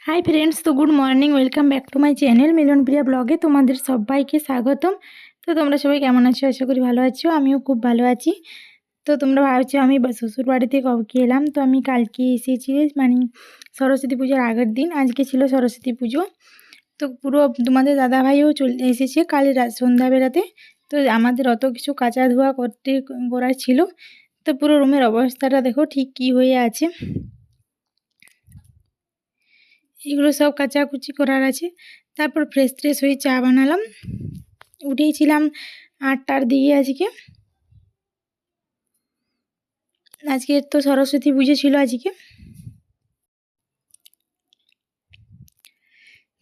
High friends, তো good morning, welcome back to my channel Milonpriya ব্লগে তোমাদের সবাইকে স্বাগতম। তো তোমরা সবাই কেমন আছো? আশা করি ভালো আছো, আমিও খুব ভালো আছি। তো তোমরা ভাবছো আমি শ্বশুর বাড়িতে কবে এলাম। তো আমি কালকে এসেছি, মানে সরস্বতী পুজোর আগের দিন। আজকে ছিল সরস্বতী পুজো। তো পুরো তোমাদের দাদাভাইও চলে এসেছে কাল সন্ধ্যাবেলাতে। তো আমাদের অত কিছু কাচা ধোয়া করার ছিল। তো পুরো রুমের অবস্থাটা দেখো ঠিক কী হয়ে আছে। এগুলো সব কাচাকুচি করার আছে। তারপর ফ্রেশ হয়ে চা বানালাম। উঠেছিলাম 8টার দিকে। আজকে তো সরস্বতী পুজো ছিল আজকে।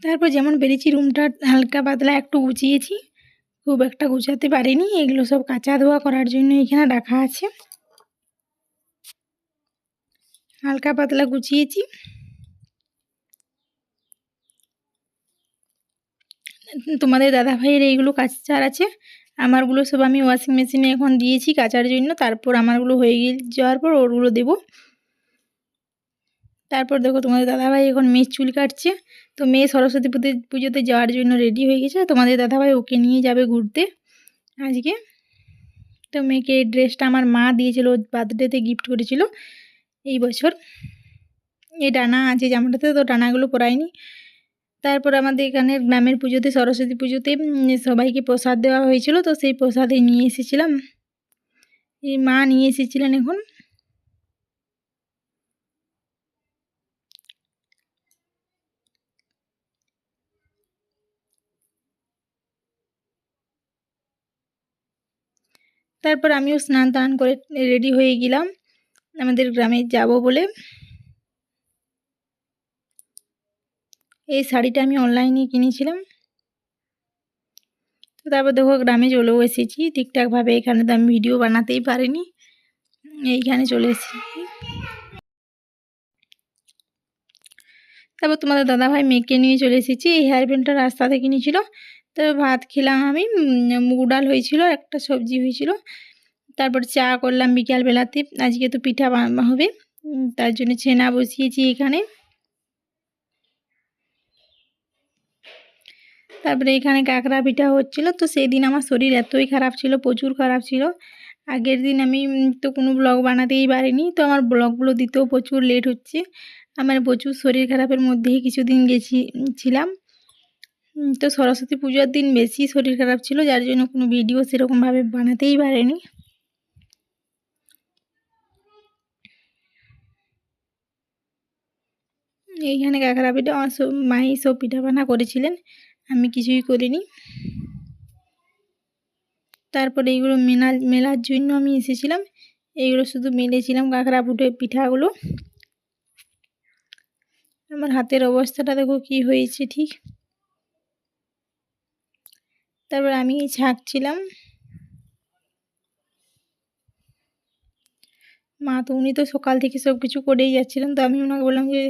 তারপর যেমন বেরিয়েছি, রুমটা হালকা পাতলা একটু গুছিয়েছি, খুব একটা গুছাতে পারিনি। এগুলো সব কাচা ধোয়া করার জন্য এখানে রাখা আছে, হালকা পাতলা গুছিয়েছি। তোমাদের দাদাভাইয়ের এইগুলো কাচার আছে, আমারগুলো সব আমি ওয়াশিং মেশিনে এখন দিয়েছি কাচার জন্য। তারপর আমারগুলো হয়ে যাওয়ার পর ওরগুলো দেবো। তারপর দেখো তোমাদের দাদাভাই এখন মেয়ের চুল কাটছে। তো মেয়ে সরস্বতী পুজোতে যাওয়ার জন্য রেডি হয়ে গেছে। তোমাদের দাদাভাই ওকে নিয়ে যাবে ঘুরতে আজকে। তো মেয়েকে এই ড্রেসটা আমার মা দিয়েছিল, বার্থডেতে গিফট করেছিল এই বছর। এই ডানা আছে জামাটাতে, তো ডানাগুলো পরায়নি। তারপর আমাদের এখানে গ্রামের পুজোতে, সরস্বতী পুজোতে সবাইকে প্রসাদ দেওয়া হয়েছিল। তো সেই প্রসাদে নিয়ে এসেছিলাম, এই মা নিয়ে এসেছিলেন এখন। তারপর আমিও স্নান টান করে রেডি হয়ে গেলাম আমাদের গ্রামে যাব বলে। এই শাড়িটা আমি অনলাইনে কিনেছিলাম। তো তারপর দেখো গ্রামে চলেও এসেছি ঠিকঠাকভাবে। এখানে তো আমি ভিডিও বানাতেই পারিনি, এইখানে চলে এসেছি। তারপর তোমাদের দাদাভাই মেয়েকে নিয়ে চলে এসেছি। এই হেয়ার ব্যান্ডটা রাস্তা থেকে কিনেছিল। তো ভাত খেলাম আমি, মুগ ডাল হয়েছিল, একটা সবজি হয়েছিল। তারপর চা করলাম বিকালবেলাতে। আজকে তো পিঠা হবে, তার জন্য ছানা বসিয়েছি এখানে। তারপরে এখানে কাঁকড়া পিঠা হচ্ছিল। তো সেই দিন আমার শরীর এতই খারাপ ছিল, প্রচুর খারাপ ছিল। আগের দিন আমি তো কোনো ব্লগ বানাতেই পারিনি। তো আমার ব্লগগুলো দিতেও প্রচুর লেট হচ্ছে। আমার প্রচুর শরীর খারাপের মধ্যেই কিছুদিন ছিলাম। তো সরস্বতী পুজোর দিন বেশি শরীর খারাপ ছিল, যার জন্য কোনো ভিডিও সেরকমভাবে বানাতেই পারিনি। এইখানে কাঁকড়া পিঠা আমার মাই সব পিঠাপানা করেছিলেন, আমি কিছুই করিনি। তারপরে এইগুলো মেলার জন্য আমি এসেছিলাম, এইগুলো শুধু মেলেছিলাম কাঁকড়া পিঠাগুলো। আমার হাতের অবস্থাটা দেখো কি হয়েছে ঠিক। তারপর আমি ছাঁকছিলাম। মা তো উনি তো সকাল থেকে সব কিছু করেই যাচ্ছিলেন। তো আমি ওনাকে বললাম যে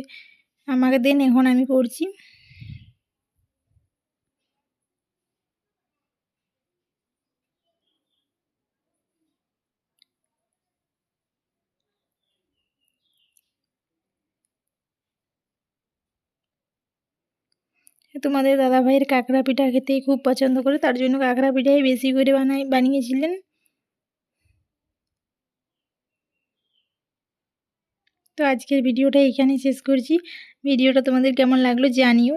আমাকে দেন, এখন আমি করছি। তোমাদের দাদাভাইয়ের কাঁকড়া পিঠা খেতে খুব পছন্দ করে, তার জন্য কাঁকড়া পিঠাই বেশি করে বানিয়েছিলেন। তো আজকের ভিডিওটা এখানেই শেষ করছি। ভিডিওটা তোমাদের কেমন লাগলো জানিও।